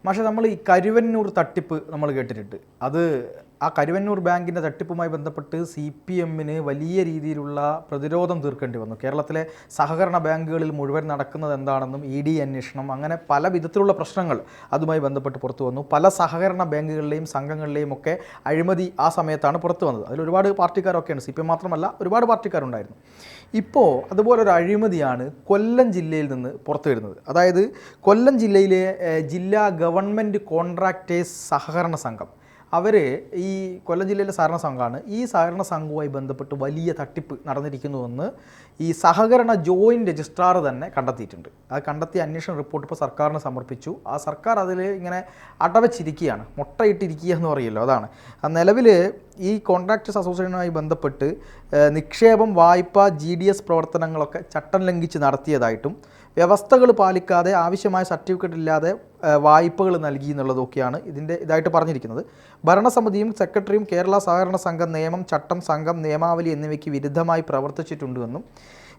പക്ഷേ നമ്മൾ ഈ കരുവന്നൂർ തട്ടിപ്പ് നമ്മൾ കേട്ടിട്ടുണ്ട്. അത് ആ കരുവന്നൂർ ബാങ്കിൻ്റെ തട്ടിപ്പുമായി ബന്ധപ്പെട്ട് CPM-ന് വലിയ രീതിയിലുള്ള പ്രതിരോധം തീർക്കേണ്ടി വന്നു. കേരളത്തിലെ സഹകരണ ബാങ്കുകളിൽ മുഴുവൻ നടക്കുന്നത് എന്താണെന്നും ED അന്വേഷണം, അങ്ങനെ പല വിധത്തിലുള്ള പ്രശ്നങ്ങൾ അതുമായി ബന്ധപ്പെട്ട് പുറത്തു വന്നു. പല സഹകരണ ബാങ്കുകളിലെയും സംഘങ്ങളിലെയും ഒക്കെ അഴിമതി ആ സമയത്താണ് പുറത്തു വന്നത്. അതിൽ ഒരുപാട് പാർട്ടിക്കാരൊക്കെയാണ്, CPM മാത്രമല്ല ഒരുപാട് പാർട്ടിക്കാരുണ്ടായിരുന്നു. ഇപ്പോൾ അതുപോലൊരു അഴിമതിയാണ് കൊല്ലം ജില്ലയിൽ നിന്ന് പുറത്തു വരുന്നത്. അതായത് കൊല്ലം ജില്ലയിലെ ജില്ലാ ഗവൺമെൻറ് കോൺട്രാക്ടേഴ്സ് സഹകരണ സംഘം, അവർ ഈ കൊല്ലം ജില്ലയിലെ സഹകരണ സംഘമാണ്. ഈ സഹകരണ സംഘവുമായി ബന്ധപ്പെട്ട് വലിയ തട്ടിപ്പ് നടന്നിരിക്കുന്നുവെന്ന് ഈ സഹകരണ ജോയിൻറ്റ് രജിസ്ട്രാർ തന്നെ കണ്ടെത്തിയിട്ടുണ്ട്. അത് കണ്ടെത്തിയ അന്വേഷണ റിപ്പോർട്ട് ഇപ്പോൾ സർക്കാരിന് സമർപ്പിച്ചു. ആ സർക്കാർ അതിൽ ഇങ്ങനെ അടവച്ചിരിക്കുകയാണ്, മുട്ടയിട്ടിരിക്കുക എന്ന് പറയുമല്ലോ, അതാണ്. നിലവിൽ ഈ കോൺട്രാക്ടേഴ്സ് അസോസിയേഷനുമായി ബന്ധപ്പെട്ട് നിക്ഷേപം, വായ്പ, GDS പ്രവർത്തനങ്ങളൊക്കെ ചട്ടം ലംഘിച്ച് നടത്തിയതായിട്ടും വ്യവസ്ഥകൾ പാലിക്കാതെ ആവശ്യമായ സർട്ടിഫിക്കറ്റ് ഇല്ലാതെ വായ്പകൾ നൽകി എന്നുള്ളതൊക്കെയാണ് ഇതായിട്ട് പറഞ്ഞിരിക്കുന്നത്. ഭരണസമിതിയും സെക്രട്ടറിയും കേരള സഹകരണ സംഘം നിയമം, ചട്ടം, സംഘം നിയമാവലി എന്നിവയ്ക്ക് വിരുദ്ധമായി പ്രവർത്തിച്ചിട്ടുണ്ടെന്നും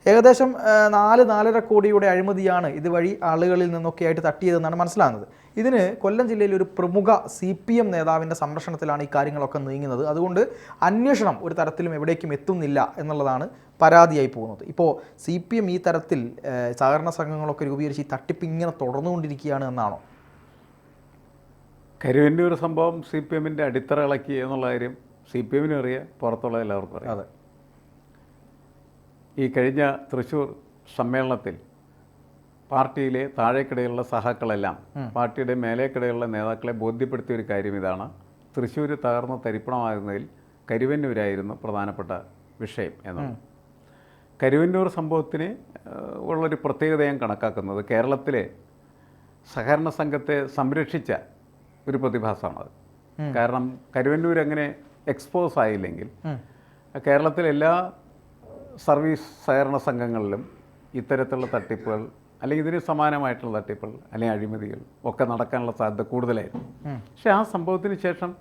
ഏകദേശം 4-4.5 കോടിയുടെ അഴിമതിയാണ് ഇതുവഴി ആളുകളിൽ നിന്നൊക്കെ ആയിട്ട് തട്ടിയതെന്നാണ് മനസ്സിലാകുന്നത്. ഇതിന് കൊല്ലം ജില്ലയിൽ ഒരു പ്രമുഖ CPM നേതാവിൻ്റെ സംരക്ഷണത്തിലാണ് ഈ കാര്യങ്ങളൊക്കെ നീങ്ങുന്നത്. അതുകൊണ്ട് അന്വേഷണം ഒരു തരത്തിലും എവിടേക്കും എത്തുന്നില്ല എന്നുള്ളതാണ് പരാതിയായി പോകുന്നത്. ഇപ്പോൾ CPM ഈ തരത്തിൽ സഹകരണ സംഘങ്ങളൊക്കെ രൂപീകരിച്ച് ഈ തട്ടിപ്പ് ഇങ്ങനെ തുടർന്നുകൊണ്ടിരിക്കുകയാണ് എന്നാണോ? കരുവന്നൂർ സംഭവം CPM-ൻ്റെ അടിത്തറ ഇളക്കി എന്നുള്ള കാര്യം CPM-നും അറിയാം, പുറത്തുള്ള എല്ലാവർക്കും അറിയാം. അതെ. ഈ കഴിഞ്ഞ തൃശ്ശൂർ സമ്മേളനത്തിൽ പാർട്ടിയിലെ താഴേക്കിടയിലുള്ള സഹാക്കളെല്ലാം പാർട്ടിയുടെ മേലേക്കിടയിലുള്ള നേതാക്കളെ ബോധ്യപ്പെടുത്തിയ ഒരു കാര്യം ഇതാണ്: തൃശ്ശൂർ തകർന്ന് തരിപ്പണമാകുന്നതിൽ കരുവന്നൂരായിരുന്നു പ്രധാനപ്പെട്ട വിഷയം എന്നാണ്. കരുവന്നൂർ സംഭവത്തിന് ഉള്ളൊരു പ്രത്യേകത ഞാൻ കണക്കാക്കുന്നത് കേരളത്തിലെ സഹകരണ സംഘത്തെ സംരക്ഷിച്ച ഒരു പ്രതിഭാസമാണത്. കാരണം കരുവന്നൂർ അങ്ങനെ എക്സ്പോസ് ആയില്ലെങ്കിൽ കേരളത്തിലെ എല്ലാ സർവീസ് സഹകരണ സംഘങ്ങളിലും ഇത്തരത്തിലുള്ള തട്ടിപ്പുകൾ അല്ലെങ്കിൽ ഇതിന് സമാനമായിട്ടുള്ള തട്ടിപ്പുകൾ അല്ലെങ്കിൽ അഴിമതികൾ ഒക്കെ നടക്കാനുള്ള സാധ്യത കൂടുതലായിരുന്നു. പക്ഷേ ആ സംഭവത്തിന് ശേഷം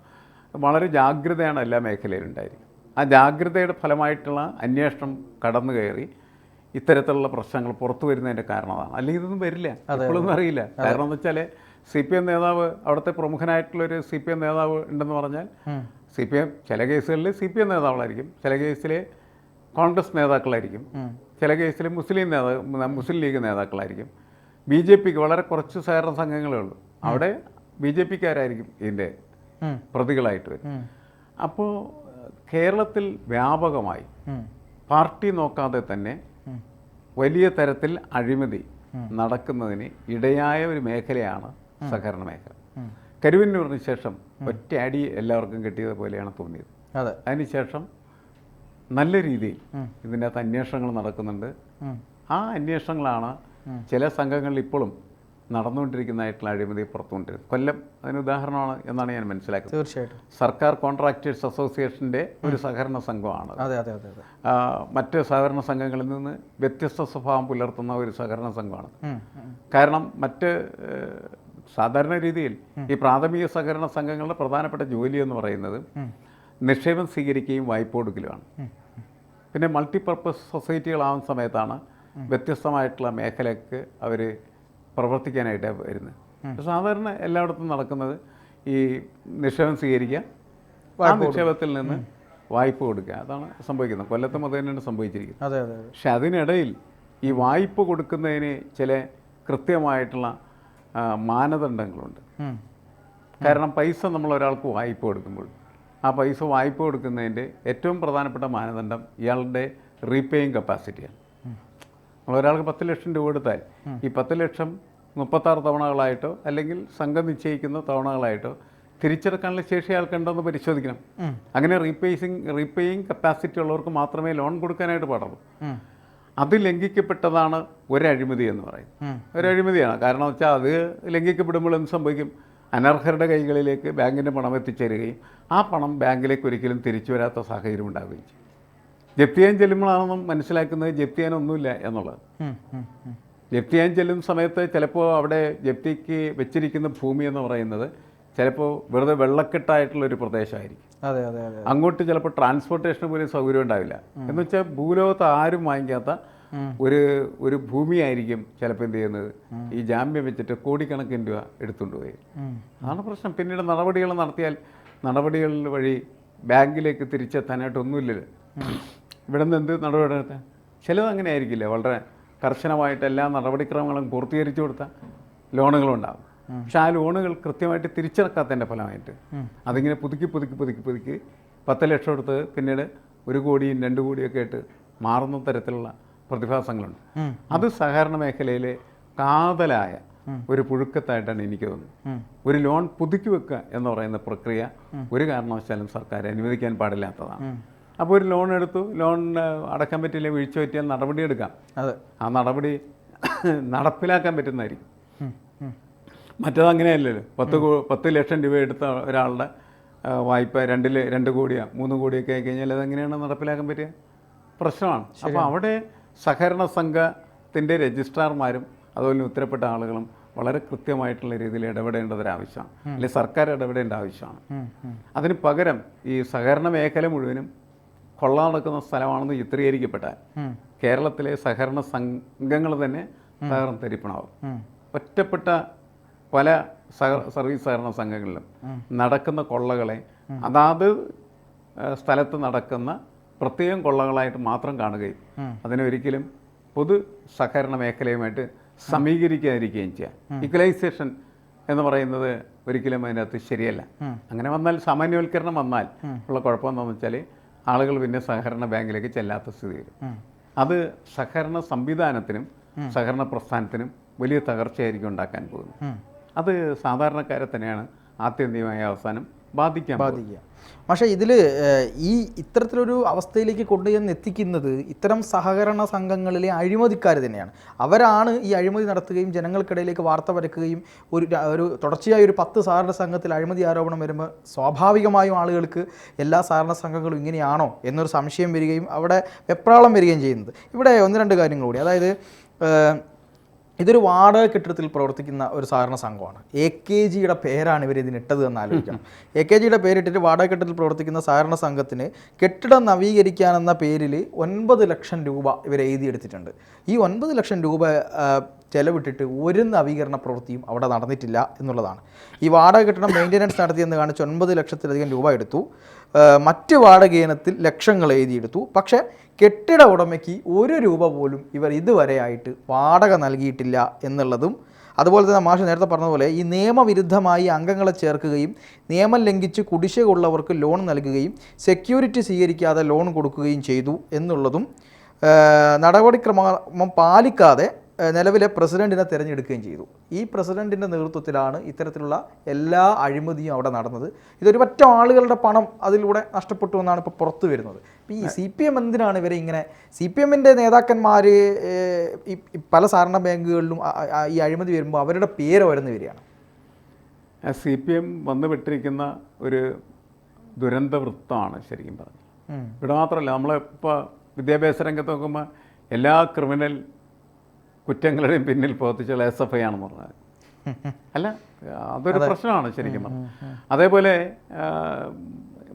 വളരെ ജാഗ്രതയാണ് എല്ലാ മേഖലയിലും ഉണ്ടായിരിക്കും. ആ ജാഗ്രതയുടെ ഫലമായിട്ടുള്ള അന്വേഷണം കടന്നു കയറി ഇത്തരത്തിലുള്ള പ്രശ്നങ്ങൾ പുറത്തു വരുന്നതിൻ്റെ കാരണമാണ്. അല്ലെങ്കിൽ ഇതൊന്നും വരില്ല, ഇപ്പോഴൊന്നും അറിയില്ല. കാരണം എന്ന് വെച്ചാൽ CPM നേതാവ്, അവിടുത്തെ പ്രമുഖനായിട്ടുള്ളൊരു CPM നേതാവ് ഉണ്ടെന്ന് പറഞ്ഞാൽ CPM ചില കേസുകളിൽ CPM നേതാവുകളായിരിക്കും, ചില കേസിൽ കോൺഗ്രസ് നേതാക്കളായിരിക്കും, ചില കേസിൽ മുസ്ലിം ലീഗ് നേതാക്കളായിരിക്കും. BJPക്ക് വളരെ കുറച്ച് സഹകരണ സംഘങ്ങളേ ഉള്ളൂ, അവിടെ BJPക്കാരായിരിക്കും ഇതിൻ്റെ പ്രതികളായിട്ട് വരും. അപ്പോൾ കേരളത്തിൽ വ്യാപകമായി പാർട്ടി നോക്കാതെ തന്നെ വലിയ തരത്തിൽ അഴിമതി നടക്കുന്നതിന് ഇടയായ ഒരു മേഖലയാണ് സഹകരണ മേഖല. കരുവന്നൂരിന് ശേഷം ഒറ്റ അടി എല്ലാവർക്കും കിട്ടിയതുപോലെയാണ് തോന്നിയത്. അതിനുശേഷം നല്ല രീതിയിൽ ഇതിൻ്റെ അകത്ത് അന്വേഷണങ്ങൾ നടക്കുന്നുണ്ട്. ആ അന്വേഷണങ്ങളാണ് ചില സംഘങ്ങളിൽ ഇപ്പോഴും നടന്നുകൊണ്ടിരിക്കുന്നതായിട്ടുള്ള അഴിമതി പുറത്തുകൊണ്ടിരുന്നത്. കൊല്ലം അതിന് ഉദാഹരണമാണ് എന്നാണ് ഞാൻ മനസ്സിലാക്കുന്നത്. തീർച്ചയായിട്ടും സർക്കാർ കോൺട്രാക്ടേഴ്സ് അസോസിയേഷൻ്റെ ഒരു സഹകരണ സംഘമാണ്. മറ്റ് സഹകരണ സംഘങ്ങളിൽ നിന്ന് വ്യത്യസ്ത സ്വഭാവം പുലർത്തുന്ന ഒരു സഹകരണ സംഘമാണ്. കാരണം മറ്റ് സാധാരണ രീതിയിൽ ഈ പ്രാഥമിക സഹകരണ സംഘങ്ങളുടെ പ്രധാനപ്പെട്ട ജോലി എന്ന് പറയുന്നത് നിക്ഷേപം സ്വീകരിക്കുകയും വായ്പ കൊടുക്കലുമാണ്. പിന്നെ മൾട്ടിപർപ്പസ് സൊസൈറ്റികളാവുന്ന സമയത്താണ് വ്യത്യസ്തമായിട്ടുള്ള മേഖലയ്ക്ക് അവർ പ്രവർത്തിക്കാനായിട്ട് വരുന്നത്. സാധാരണ എല്ലായിടത്തും നടക്കുന്നത് ഈ നിക്ഷേപം സ്വീകരിക്കുക, ആ നിക്ഷേപത്തിൽ നിന്ന് വായ്പ കൊടുക്കുക, അതാണ് സംഭവിക്കുന്നത്. കൊല്ലത്തും അത് തന്നെയാണ് സംഭവിച്ചിരിക്കുന്നത്. പക്ഷെ അതിനിടയിൽ ഈ വായ്പ കൊടുക്കുന്നതിന് ചില കൃത്യമായിട്ടുള്ള മാനദണ്ഡങ്ങളുണ്ട്. കാരണം പൈസ നമ്മൾ ഒരാൾക്ക് വായ്പ കൊടുക്കുമ്പോൾ ആ പൈസ വായ്പ കൊടുക്കുന്നതിൻ്റെ ഏറ്റവും പ്രധാനപ്പെട്ട മാനദണ്ഡം ഇയാളുടെ റീപേയിങ് കപ്പാസിറ്റിയാണ്. നമ്മളൊരാൾക്ക് 10 ലക്ഷം രൂപ കൊടുത്താൽ ഈ 10 ലക്ഷം 36 തവണകളായിട്ടോ അല്ലെങ്കിൽ സംഘം നിശ്ചയിക്കുന്ന തവണകളായിട്ടോ തിരിച്ചെടുക്കാനുള്ള ശേഷി അയാൾക്കുണ്ടെന്ന് പരിശോധിക്കണം. അങ്ങനെ റീപേയിങ് കപ്പാസിറ്റി ഉള്ളവർക്ക് മാത്രമേ ലോൺ കൊടുക്കാനായിട്ട് പാടുള്ളൂ. അത് ലംഘിക്കപ്പെട്ടതാണ് ഒരഴിമതി എന്ന് പറയുന്നത്. ഒരഴിമതിയാണ്. കാരണം വെച്ചാൽ അത് ലംഘിക്കപ്പെടുമ്പോൾ എന്ത് സംഭവിക്കും? അനർഹരുടെ കൈകളിലേക്ക് ബാങ്കിൻ്റെ പണം എത്തിച്ചേരുകയും ആ പണം ബാങ്കിലേക്ക് ഒരിക്കലും തിരിച്ചു വരാത്ത സാഹചര്യം ഉണ്ടാവുകയും ചെയ്യും. ജപ്തി ചെയ്യാൻ ചെല്ലുമ്പോഴാണെന്നും മനസ്സിലാക്കുന്നത് ജപ്തി ചെയ്യാനൊന്നുമില്ല എന്നുള്ളത്. ജപ്തി ചെയ്യാൻ ചെല്ലുന്ന സമയത്ത് ചിലപ്പോൾ അവിടെ ജപ്തിക്ക് വെച്ചിരിക്കുന്ന ഭൂമി എന്ന് പറയുന്നത് ചിലപ്പോൾ വെറുതെ വെള്ളക്കെട്ടായിട്ടുള്ളൊരു പ്രദേശമായിരിക്കും. അങ്ങോട്ട് ചിലപ്പോൾ ട്രാൻസ്പോർട്ടേഷന് പോലും സൗകര്യം ഉണ്ടാവില്ല. എന്ന് വെച്ചാൽ ഭൂലോകത്ത് ആരും വാങ്ങിക്കാത്ത ഒരു ഒരു ഭൂമിയായിരിക്കും ചിലപ്പോൾ എന്ത് ചെയ്യുന്നത് ഈ ജാമ്യം വെച്ചിട്ട് കോടിക്കണക്കിന് രൂപ എടുത്തുകൊണ്ട് പോയി. അതാണ് പ്രശ്നം. പിന്നീട് നടപടികൾ നടത്തിയാൽ നടപടികൾ വഴി ബാങ്കിലേക്ക് തിരിച്ചെത്താനായിട്ടൊന്നുമില്ലല്ലോ. ഇവിടെ നിന്ന് എന്ത് നടപടി എടുത്താൽ ചിലത് അങ്ങനെ ആയിരിക്കില്ല. വളരെ കർശനമായിട്ട് എല്ലാ നടപടിക്രമങ്ങളും പൂർത്തീകരിച്ചു കൊടുത്താൽ ലോണുകളുണ്ടാകും. പക്ഷെ ആ ലോണുകൾ കൃത്യമായിട്ട് തിരിച്ചടക്കാത്തതിൻ്റെ ഫലമായിട്ട് അതിങ്ങനെ പുതുക്കി 10 ലക്ഷം എടുത്ത് പിന്നീട് 1 കോടിയും 2 കോടിയൊക്കെ ആയിട്ട് മാറുന്ന തരത്തിലുള്ള പ്രതിഭാസങ്ങളുണ്ട്. അത് സഹകരണ മേഖലയിലെ കാതലായ ഒരു പുഴുക്കത്തായിട്ടാണ് എനിക്ക് തോന്നുന്നത്. ഒരു ലോൺ പുതുക്കി വെക്കുക എന്ന് പറയുന്ന പ്രക്രിയ ഒരു കാരണവശാലും സർക്കാർ അനുവദിക്കാൻ പാടില്ലാത്തതാണ്. അപ്പോൾ ഒരു ലോൺ എടുത്തു, ലോൺ അടക്കാൻ പറ്റില്ല, വീഴ്ച പറ്റിയാൽ നടപടി എടുക്കാം. ആ നടപടി നടപ്പിലാക്കാൻ പറ്റുന്നതായിരിക്കും. മറ്റേത് അങ്ങനെയല്ലല്ലോ. 10 ലക്ഷം രൂപ എടുത്ത ഒരാളുടെ വായ്പ 2 കോടിയോ 3 കോടിയൊക്കെ ആയി കഴിഞ്ഞാൽ അതെങ്ങനെയാണ് നടപ്പിലാക്കാൻ പറ്റുക? പ്രശ്നമാണ്. അപ്പോൾ അവിടെ സഹകരണ സംഘത്തിൻ്റെ രജിസ്ട്രാർമാരും അതുപോലെ ഉത്തരപ്പെട്ട ആളുകളും വളരെ കൃത്യമായിട്ടുള്ള രീതിയിൽ ഇടപെടേണ്ടതൊരാവശ്യമാണ്. അല്ലെങ്കിൽ സർക്കാർ ഇടപെടേണ്ട ആവശ്യമാണ്. അതിന് പകരം ഈ സഹകരണ മേഖല മുഴുവനും കൊള്ള നടക്കുന്ന സ്ഥലമാണെന്ന് ചിത്രീകരിക്കപ്പെട്ടാൽ കേരളത്തിലെ സഹകരണ സംഘങ്ങൾ തന്നെ തകർന്ന് തരിപ്പണമാവും. ഒറ്റപ്പെട്ട പല സർവീസ് സഹകരണ സംഘങ്ങളിലും നടക്കുന്ന കൊള്ളകളെ അതാത് സ്ഥലത്ത് നടക്കുന്ന പ്രത്യേകം കൊള്ളകളായിട്ട് മാത്രം കാണുകയും അതിനൊരിക്കലും പൊതു സഹകരണ മേഖലയുമായിട്ട് സമീകരിക്കാതിരിക്കുകയും ചെയ്യാം. ഈക്വലൈസേഷൻ എന്ന് പറയുന്നത് ഒരിക്കലും അതിനകത്ത് ശരിയല്ല. അങ്ങനെ വന്നാൽ സാമാന്യവൽക്കരണം വന്നാൽ ഉള്ള കുഴപ്പമെന്താണെന്ന് വെച്ചാൽ ആളുകൾ പിന്നെ സഹകരണ ബാങ്കിലേക്ക് ചെല്ലാത്ത സ്ഥിതി വരും. അത് സഹകരണ സംവിധാനത്തിനും സഹകരണ പ്രസ്ഥാനത്തിനും വലിയ തകർച്ചയായിരിക്കും ഉണ്ടാക്കാൻ പോകുന്നത്. അത് സാധാരണക്കാരെ തന്നെയാണ് ആത്യന്തികമായ അവസാനം ബാധിക്കുക. പക്ഷേ ഇതിൽ ഈ ഇത്തരത്തിലൊരു അവസ്ഥയിലേക്ക് കൊണ്ടുചെന്ന് എത്തിക്കുന്നത് ഇത്തരം സഹകരണ സംഘങ്ങളിലെ അഴിമതിക്കാർ തന്നെയാണ്. അവരാണ് ഈ അഴിമതി നടത്തുകയും ജനങ്ങൾക്കിടയിലേക്ക് വാർത്ത പരക്കുകയും ഒരു തുടർച്ചയായി ഒരു 10 സഹകരണ സംഘത്തിൽ അഴിമതി ആരോപണം വരുമ്പോൾ സ്വാഭാവികമായും ആളുകൾക്ക് എല്ലാ സഹകരണ സംഘങ്ങളും ഇങ്ങനെയാണോ എന്നൊരു സംശയം വരികയും അവിടെ വെപ്രാളം വരികയും ചെയ്യുന്നത്. ഇവിടെ 1-2 കാര്യങ്ങൾ കൂടി. അതായത് ഇതൊരു വാടക കെട്ടിടത്തിൽ പ്രവർത്തിക്കുന്ന ഒരു സഹകരണ സംഘമാണ്. AKGയുടെ പേരാണ് ഇവർ ഇതിനിട്ടത് എന്ന് ആലോചിക്കണം. AKGയുടെ പേരിട്ടിട്ട് വാടക കെട്ടിടത്തിൽ പ്രവർത്തിക്കുന്ന സഹകരണ സംഘത്തിന് കെട്ടിടം നവീകരിക്കാനെന്ന പേരിൽ 9 ലക്ഷം രൂപ ഇവർ എഴുതിയെടുത്തിട്ടുണ്ട്. ഈ 9 ലക്ഷം രൂപ ചെലവിട്ടിട്ട് ഒരു നവീകരണ പ്രവൃത്തിയും അവിടെ നടന്നിട്ടില്ല എന്നുള്ളതാണ്. ഈ വാടക കെട്ടിടം മെയിൻ്റനൻസ് നടത്തിയെന്ന് കാണിച്ച് 9 ലക്ഷത്തിലധികം രൂപ എടുത്തു. മറ്റ് വാടക ഇനത്തിൽ ലക്ഷങ്ങൾ എഴുതിയെടുത്തു. പക്ഷേ കെട്ടിട ഉടമയ്ക്ക് 1 രൂപ പോലും ഇവർ ഇതുവരെയായിട്ട് വാടക നൽകിയിട്ടില്ല എന്നുള്ളതും, അതുപോലെ തന്നെ മാഷ് നേരത്തെ പറഞ്ഞതുപോലെ ഈ നിയമവിരുദ്ധമായി അംഗങ്ങളെ ചേർക്കുകയും നിയമം ലംഘിച്ച് കുടിശ്ശിക ഉള്ളവർക്ക് ലോൺ നൽകുകയും സെക്യൂരിറ്റി സ്വീകരിക്കാതെ ലോൺ കൊടുക്കുകയും ചെയ്തു എന്നുള്ളതും, നടപടിക്രമം പാലിക്കാതെ നിലവിലെ പ്രസിഡന്റിനെ തിരഞ്ഞെടുക്കുകയും ചെയ്തു. ഈ പ്രസിഡന്റിൻ്റെ നേതൃത്വത്തിലാണ് ഇത്തരത്തിലുള്ള എല്ലാ അഴിമതിയും അവിടെ നടന്നത്. ഇതൊരു പറ്റ ആളുകളുടെ പണം അതിലൂടെ നഷ്ടപ്പെട്ടു എന്നാണ് ഇപ്പോൾ പുറത്തു വരുന്നത്. ഈ CPM എന്തിനാണ് ഇവരെ ഇങ്ങനെ, CPMൻ്റെ നേതാക്കന്മാർ ഈ പല സഹകരണ ബാങ്കുകളിലും ഈ അഴിമതി വരുമ്പോൾ അവരുടെ പേര് വരുന്ന വരികയാണ്. CPM വന്നുപെട്ടിരിക്കുന്ന ഒരു ദുരന്ത വൃത്തമാണ് ശരിക്കും പറഞ്ഞത്. ഇവിടെ മാത്രമല്ല, നമ്മളിപ്പോൾ വിദ്യാഭ്യാസ രംഗത്ത് നോക്കുമ്പോൾ എല്ലാ ക്രിമിനൽ കുറ്റങ്ങളുടെയും പിന്നിൽ പ്രവർത്തിച്ചുള്ള SFI ആണെന്ന് പറഞ്ഞത് അല്ല, അതൊരു പ്രശ്നമാണ് ശരിക്കും പറഞ്ഞത്. അതേപോലെ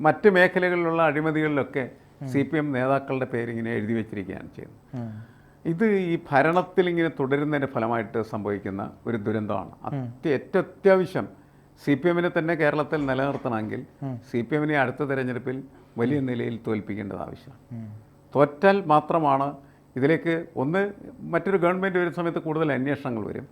മറ്റ് മേഖലകളിലുള്ള അഴിമതികളിലൊക്കെ CPM നേതാക്കളുടെ പേരിങ്ങനെ എഴുതി വെച്ചിരിക്കുകയാണ് ചെയ്യുന്നത്. ഇത് ഈ ഭരണത്തിൽ ഇങ്ങനെ തുടരുന്നതിൻ്റെ ഫലമായിട്ട് സംഭവിക്കുന്ന ഒരു ദുരന്തമാണ്. ഏറ്റവും അത്യാവശ്യം CPMനെ തന്നെ കേരളത്തിൽ നിലനിർത്തണമെങ്കിൽ CPMനെ അടുത്ത തെരഞ്ഞെടുപ്പിൽ വലിയ നിലയിൽ തോൽപ്പിക്കേണ്ടത് ആവശ്യമാണ്. തോറ്റാൽ മാത്രമാണ് ഇതിലേക്ക് മറ്റൊരു ഗവൺമെൻറ് വരുന്ന സമയത്ത് കൂടുതൽ അന്വേഷണങ്ങൾ വരും.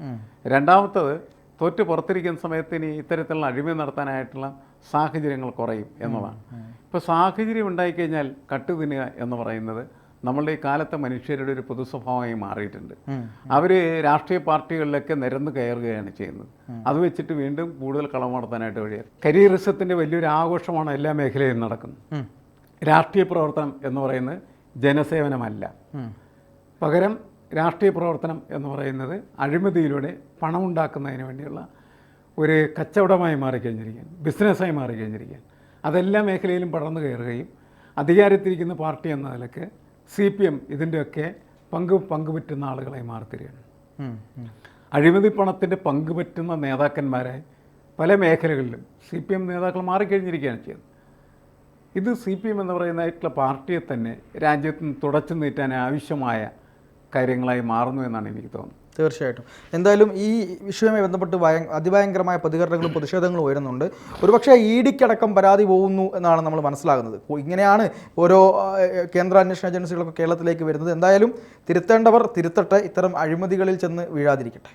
രണ്ടാമത്തത്, തോറ്റ് പുറത്തിരിക്കുന്ന സമയത്ത് ഇനി ഇത്തരത്തിലുള്ള അഴിമതി നടത്താനായിട്ടുള്ള സാഹചര്യങ്ങൾ കുറയും എന്നതാണ്. ഇപ്പോൾ സാഹചര്യം ഉണ്ടായിക്കഴിഞ്ഞാൽ കട്ടുതിന്നുക എന്ന് പറയുന്നത് നമ്മളുടെ ഈ കാലത്തെ മനുഷ്യരുടെ ഒരു പൊതു സ്വഭാവമായി മാറിയിട്ടുണ്ട്. അവർ രാഷ്ട്രീയ പാർട്ടികളിലൊക്കെ നിരന്ന് കയറുകയാണ് ചെയ്യുന്നത്. അത് വെച്ചിട്ട് വീണ്ടും കൂടുതൽ കളവ് നടത്താനായിട്ട് വഴിയാണ്. കരിയറിസത്തിൻ്റെ വലിയൊരു ആഘോഷമാണ് എല്ലാ മേഖലയിലും നടക്കുന്നത്. രാഷ്ട്രീയ പ്രവർത്തനം എന്ന് പറയുന്നത് ജനസേവനമല്ല. പകരം രാഷ്ട്രീയ പ്രവർത്തനം എന്ന് പറയുന്നത് അഴിമതിയിലൂടെ പണമുണ്ടാക്കുന്നതിന് വേണ്ടിയുള്ള ഒരു കച്ചവടമായി മാറിക്കഴിഞ്ഞിരിക്കുകയാണ്, ബിസിനസ്സായി മാറിക്കഴിഞ്ഞിരിക്കുകയാണ്. അതെല്ലാ മേഖലയിലും പടർന്നു കയറുകയും അധികാരത്തിരിക്കുന്ന പാർട്ടി എന്ന നിലയ്ക്ക് CPM ഇതിൻ്റെയൊക്കെ പങ്കുപറ്റുന്ന ആളുകളായി മാറിത്തരികയാണ്. അഴിമതി പണത്തിൻ്റെ പങ്കുപറ്റുന്ന നേതാക്കന്മാരെ പല മേഖലകളിലും CPM നേതാക്കൾ മാറിക്കഴിഞ്ഞിരിക്കുകയാണ് ചെയ്യുന്നത്. ഇത് CPM എന്ന് പറയുന്നതായിട്ടുള്ള പാർട്ടിയെ തന്നെ രാജ്യത്ത് നിന്ന് തുടച്ചു നീറ്റാൻ ആവശ്യമായ കാര്യങ്ങളായി മാറുന്നു എന്നാണ് എനിക്ക് തോന്നുന്നത്. തീർച്ചയായിട്ടും. എന്തായാലും ഈ വിഷയവുമായി ബന്ധപ്പെട്ട് അതിഭയങ്കരമായ പ്രതികരണങ്ങളും പ്രതിഷേധങ്ങളും ഉയരുന്നുണ്ട്. ഒരുപക്ഷെ ഇഡിക്കടക്കം പരാതി പോകുന്നു എന്നാണ് നമ്മൾ മനസ്സിലാകുന്നത്. ഇങ്ങനെയാണ് ഓരോ കേന്ദ്ര അന്വേഷണ ഏജൻസികളൊക്കെ കേരളത്തിലേക്ക് വരുന്നത്. എന്തായാലും തിരുത്തേണ്ടവർ തിരുത്തട്ടെ, ഇത്തരം അഴിമതികളിൽ ചെന്ന് വീഴാതിരിക്കട്ടെ.